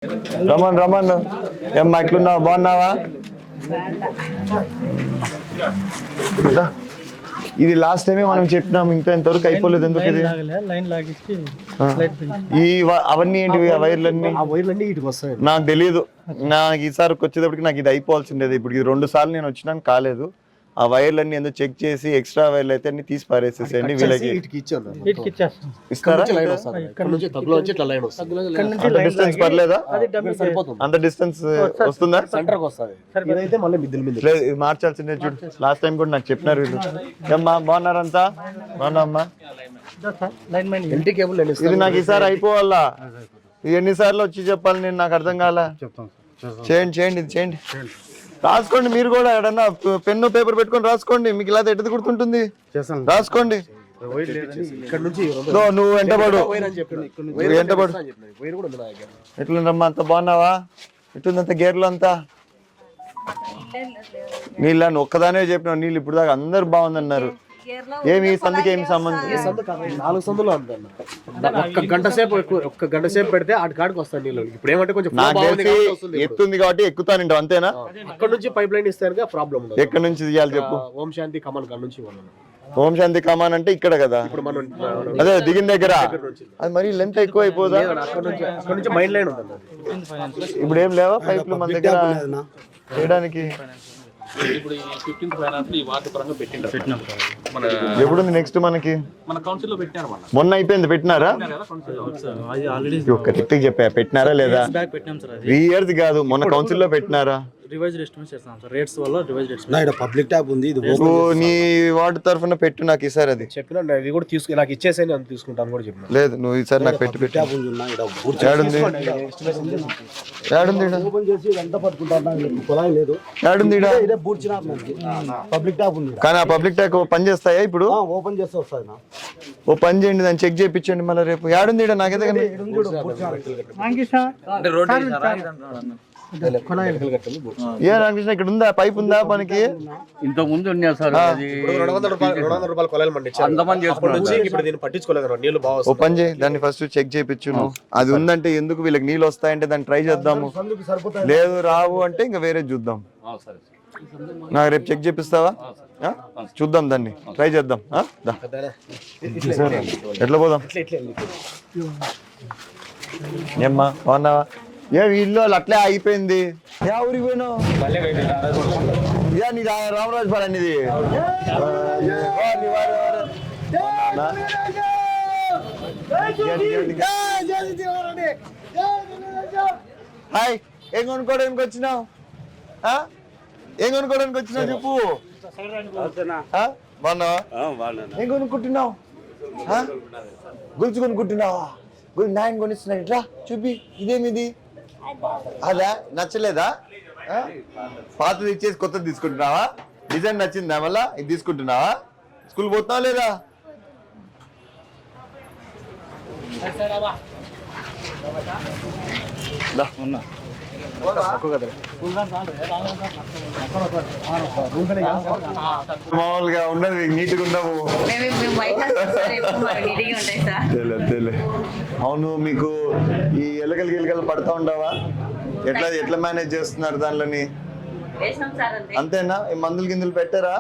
రమన్ ఏమ్మా ఎట్లున్నావు, బాగున్నావా? ఇది లాస్ట్ టైమే మనం చెప్పినాం, ఇంకా ఇంతవరకు అయిపోలేదు. ఎందుకు ఇది అవన్నీ ఏంటివి? ఆ వైర్లన్నీ నాకు తెలియదు. నాకు ఈసారికి వచ్చేటప్పటికి నాకు ఇది అయిపోవాల్సిండేది. ఇప్పుడు ఇది 2 సార్లు నేను వచ్చినాను, కాలేదు. ఆ వైర్లన్నీ ఎందుకు చెక్ చేసి ఎక్స్ట్రా వైర్లు అయితే అన్ని తీసి పారేసేసేయండి. వీళ్ళకి ఇస్తారా? డిస్టెన్స్ పర్లేదా? అంత డిస్టెన్స్ వస్తుందా? మార్చాల్సిందే. చూడు, లాస్ట్ టైం కూడా నాకు చెప్పినారు వీళ్ళు. ఏమ్మా బాగున్నారంతా? బాగున్నామ్మా. ఇది నాకు ఈసారి అయిపోవాలా? ఎన్నిసార్లు వచ్చి చెప్పాలి నేను? నాకు అర్థం కాలా. చేయండి ఇది చేయండి. రాసుకోండి మీరు కూడా. ఎడన్నా పెన్ను పేపర్ పెట్టుకొని రాసుకోండి. మీకు ఇలా ఎట్టది గుర్తుంటుంది? రాసుకోండి. నువ్వు వెంటబడు. ఎట్లుందమ్మా, అంత బాగున్నావా? ఎట్లుందంత గేర్లు అంతా? నీళ్ళ నువ్వు ఒక్కదానే చెప్పినావు. నీళ్ళు ఇప్పుడు దాకా అందరు బాగుందన్నారు. ఏమి సందుకి ఏమి సంబంధం? 4 సందులు ఒక్క గంట సేపు పెడితే ఆడి కాడికి వస్తాను నీళ్ళు. ఇప్పుడు ఏమంటే కొంచెం ఎత్తుంది కాబట్టి ఎక్కుతాను, అంతేనా? అక్కడ నుంచి పైప్ లైన్ ఇస్తారు, ప్రాబ్లం ఉండదు. ఎక్కడి నుంచి తీయాలి చెప్పు? ఓం శాంతి కమాన్ కాడ నుంచి. ఓం శాంతి కమాన్ అంటే ఇక్కడ కదా, అదే దిగిన దగ్గర. అది మరి లెంత్ ఎక్కువ అయిపోదా? అక్కడ నుంచి మైన్ లైన్ ఉంటుంది. ఇప్పుడు ఏం లేవా పైపులు మన దగ్గర చేయడానికి? ఇప్పుడు 15th ఫైనాన్స్ ఈ వార్డు పరంగా పెట్టినాం. ఎప్పుడుంది నెక్స్ట్ మనకి? మన కౌన్సిల్ లో పెట్టినారు. మొన్న అయిపోయింది. పెట్టినారా? కరెక్ట్ చెప్పా, పెట్టినారా లేదా? 3 years కాదు, మొన్న కౌన్సిల్ లో పెట్టినారా? రివైజ్డ్ ఎస్టిమేట్స్ చేస్తాం సార్. రేట్స్ వల్ల రివైజ్డ్ ఎస్టిమేట్. పబ్లిక్ ట్యాప్ ఉంది, ఇది నీ వార్డు తరఫున పెట్టు నాకు ఈసారి. అది చెప్పినా ఇది కూడా తీసుకు నాకు ఇచ్చేసి నేను తీసుకుంటాను కూడా చెప్పిన. లేదు నువ్వు ఈసారి నాకు పెట్టి పెట్టు. కానీ ఆ పబ్లిక్ ట్యాప్ పని చేస్తాయా ఇప్పుడు? ఓపెన్ చేస్తే వస్తాయి. ఓ పని చేయండి, దాన్ని చెక్ చేయించండి మళ్ళీ రేపు. ఏడుంది నాకు ఎదగండి. ఏ రామకృష్ణ, ఇక్కడ ఉందా పైప్? ఉందా మనకి? ఇంతకు ముందు ఉన్నా సార్. 200 రూపాయలు కొలాయిలు పట్టించుకోలేదు. నీళ్ళు బాగా. ఓ పని చేయి, దాన్ని ఫస్ట్ చెక్ చేయించు. అది ఉందంటే ఎందుకు వీళ్ళకి నీళ్ళు వస్తాయంటే దాన్ని ట్రై చేద్దాము. లేదు రావు అంటే ఇంకా వేరే చూద్దాం. నాకు రేపు చెక్ చేపిస్తావా? చూద్దాం, దాన్ని ట్రై చేద్దాం. ఎట్లా పోదాం? ఏమ్మా బాగున్నావా? ఏ ఇల్లు వాళ్ళు అట్లే అయిపోయింది. ఏ ఊరికి పోయినావు? నీ రామరాజు పాలన ఇది. హాయ్, ఏం కొనుక్కోవడానికి వచ్చినావు? ఏం కొనుక్కోవడానికి వచ్చినావు చెప్పు. బాగున్నావా? ఏం కొనుక్కుంటున్నావు? గుల్చి కొనుక్కుంటున్నావా? నాయన కొనిస్తున్నాడు. ఇట్లా చూపి. ఇదేమిది? అదా నచ్చలేదా? పాతది ఇచ్చేసి కొత్తది తీసుకుంటున్నావా? డిజైన్ నచ్చిందా? మళ్ళా ఇది తీసుకుంటున్నావా? స్కూల్ పోతున్నావా లేదా? మామూలుగా ఉన్నది నీట్గా ఉండవు. అవును, మీకు ఈ ఎలకలు పడతా ఉండవా? ఎట్లా మేనేజ్ చేస్తున్నారు దానిలోని? అంతేనా? ఈ మందులు గిందులు పెట్టారా?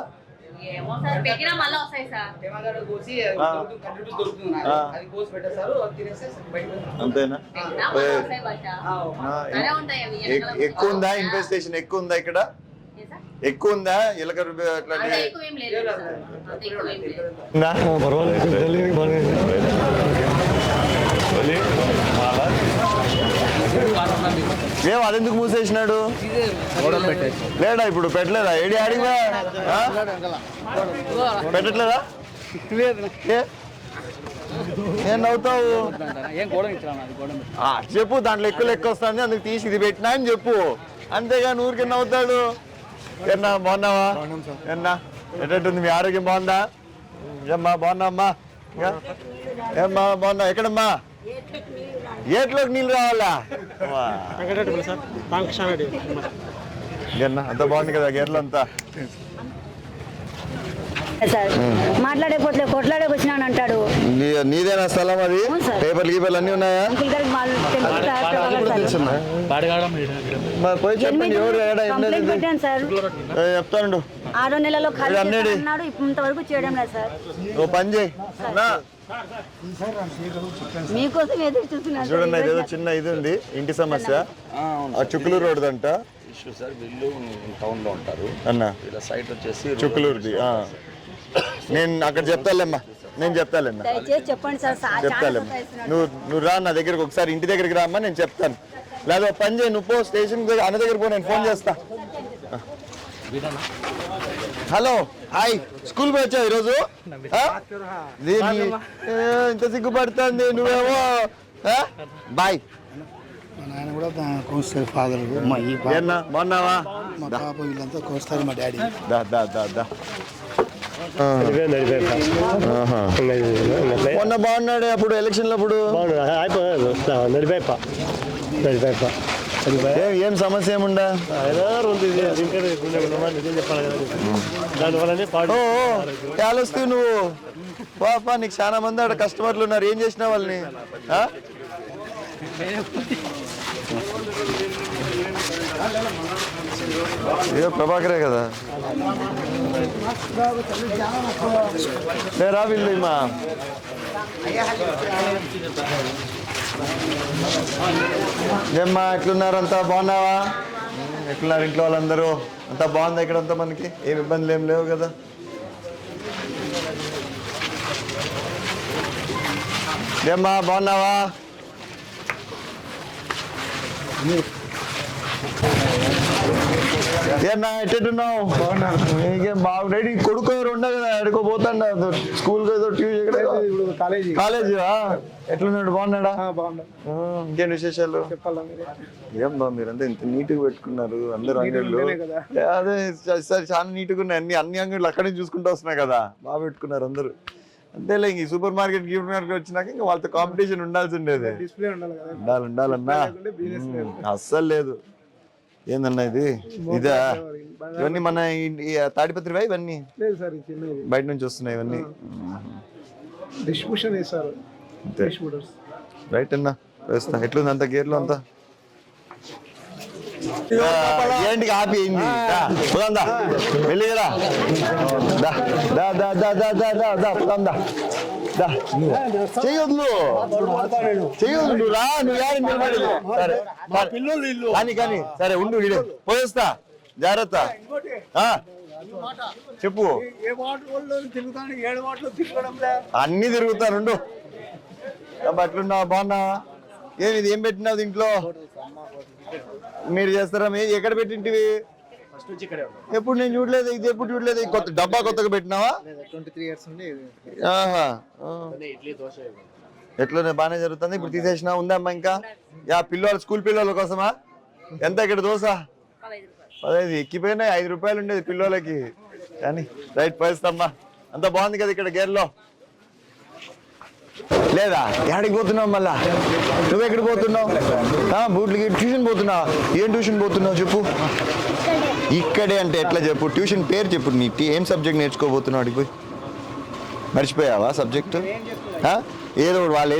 అంతేనా? ఎక్కువ ఉందా? ఇన్వెస్టిగేషన్ ఎక్కువ ఉందా ఇక్కడ? ఎక్కువ ఉందా ఎలక అట్లాంటి? ఏం అదెందుకు మూసేసినాడు? లేడా ఇప్పుడు? పెట్టలేదా? ఏడి ఆడిగా పెట్టట్లేదా? ఏం నవ్వుతావు? చెప్పు, దాంట్లో ఎక్కువ వస్తుంది అందుకు తీసి ఇది పెట్టినా అని చెప్పు. అంతేగాని ఊరికి నవ్వుతాడు. ఏమన్నా బాగున్నావా? ఏమన్నా ఎట్టుంది? మీ ఆరోగ్యం బాగుందా? ఏమ్మా బాగున్నామ్మా? ఏమ్మా బాగున్నా? ఎక్కడమ్మా? ఏట్లోకి నీళ్ళు రావాలా? అంత బాగుంది కదా గేర్లు అంతా. సార్ మాట్లాడేపోతే కొట్లాడేకి వచ్చినాను అంటాడు. నీదేనా స్థలం అది? అవును సార్. పేపర్లు గీపర్లు అన్నీ ఉన్నాయా? అంకుల్ గారికి వాళ్ళు తెలుసు సార్, ప్రభాకర్ సార్. మరి పోయి చెప్పండి ఎవరు ఏడా ఏం లేదు. కంప్లైంట్ పెట్టాను సార్. చెప్తాను 6 నెలల్లో ఖాళీ అన్నేడి? అన్నాడు, ఇంతవరకు చేయడం లేదు సార్. ఓ పని చేయి నా మీకోసం ఎదురు చూస్తున్నాను సార్. చూడండి, ఇదేదో చిన్న ఇది ఉంది, ఇంటి సమస్య. ఆ చుక్కులూరు రోడ్డు అంట ఇష్యూ సార్. వీళ్ళు టౌన్ లో ఉంటారు అన్న, వీళ్ళ సైట్ వచ్చేసి చుక్కులూరుది. నేను అక్కడ చెప్తాలేమ్మా, నేను చెప్తాలేమ్మా, దయచేసి చెప్పండి సార్. చాలా చెప్తాలేమ్మా. సతాయిస్తున్నాడు. నువ్వు రా నా దగ్గరికి ఒకసారి, ఇంటి దగ్గరికి రామ్మా, నేను చెప్తాను. లేదా ఒక పని చేయి, నువ్వు పో స్టేషన్ అన్న దగ్గర పో, నేను ఫోన్ చేస్తా. హలో, హాయ్, స్కూల్ పోయి వచ్చావు ఈరోజు? ఇంత సిగ్గుపడుతుంది నువ్వేమో. బాయ్. మా నాయన కూడా కోస్తారు ఫాదర్, మా ఈ ఏన్నా బాగున్నావా? మా పాప వీళ్ళంతా కోస్తారు మా డాడీ. దా దా దా దా. మొన్న బాగున్నాడే అప్పుడు ఎలక్షన్లు అప్పుడు. ఏం సమస్య ఏముండా? వస్తే నువ్వు పాపా, నీకు చాలా మంది ఆడ కస్టమర్లు ఉన్నారు, ఏం చేసినా వాళ్ళని? ఏదో ప్రభాకరే కదా. రా వీళ్ళు మా ఏమ్మా, ఎట్లున్నారు? అంతా బాగున్నావా? ఎట్లున్నారు ఇంట్లో వాళ్ళందరూ? అంతా బాగుందా ఇక్కడ? అంతా మనకి ఏం ఇబ్బందులు ఏం లేవు కదా? ఏమ్మా బాగున్నావా? ఏమన్నా ఎట్టున్నావు? నీకేం బాగుండే? కొడుకు ఎవరు ఉండే కదా, ఎక్కడికో పోతాండ స్కూల్ కాలేజీ. ఎట్లున్నాడు? బాగున్నాడా? ఇంకేం విశేషాలు? ఏం బా, మీరంతా ఇంత నీట్ గా పెట్టుకున్నారు అందరు అంగళ్ళు. అదే సరే, చాలా నీట్ గా ఉన్నాయి అన్ని అంగళ్ళు, అక్కడే చూసుకుంటూ వస్తున్నాయి కదా, బాగా పెట్టుకున్నారు అందరూ. అంతేలే, ఇంక సూపర్ మార్కెట్ గిఫ్ట్ మార్కెట్ వచ్చినాక ఇంకా వాళ్ళతో కాంపిటీషన్ ఉండాల్సి ఉండేది. ఉండాలన్నా అస్సలు లేదు. ఏందన్నా ఇది? ఇదా? ఇవన్నీ మన తాడిపత్రివా? ఇవన్నీ బయట నుంచి వస్తున్నాయి ఇవన్నీ. డిస్ట్రిబ్యూషన్ చేస్తారు. రైట్ అన్నా, వేస్తా. ఎట్లుంది అంత గేర్లో అంతా? ఏంటి ఆపి అయింది? వెళ్ళిరా, చెయ్యొద్దు చెయ్యొద్దు, రా. నువ్వు యారు నిలబడేది? సరే కానీ సరే ఉండు, పోయేస్తా, జాగ్రత్త. చెప్పు. అన్ని తిరుగుతానుండు. అట్లున్నావా? బాగున్నావా? ఏమి ఏం పెట్టినావు దీంట్లో? మీరు చేస్తారా? ఎక్కడ పెట్టింటివి? ఎప్పుడు నేను చూడలేదు. ఇది ఎప్పుడు చూడలేదు. కొత్త డబ్బా కొత్తగా పెట్టినావా? 23 years నుండి. ఎట్లా బాగానే జరుగుతుంది? ఇప్పుడు తీసేసినా ఉందమ్మా ఇంకా? పిల్లలు, స్కూల్ పిల్లల కోసమా? ఎంత ఇక్కడ దోశ? 15. ఎక్కిపోయినాయి. 5 రూపాయలు ఉండేది పిల్లలకి. కానీ రైట్, పోయిస్తామ్మా. అంత బాగుంది కదా ఇక్కడ గేర్లో? లేదా? ఎక్కడికి పోతున్నావు మళ్ళా? నువ్వెక్కడికి పోతున్నావు? బూట్లకి ట్యూషన్ పోతున్నావు? ఏం ట్యూషన్ పోతున్నావు చెప్పు? ఇక్కడే అంటే ఎట్లా చెప్పు? ట్యూషన్ పేరు చెప్పు. నీ ఏం సబ్జెక్ట్ నేర్చుకోబోతున్నావు? అడిగిపోయి మర్చిపోయావా సబ్జెక్టు? ఏదో వాళ్ళు ఏం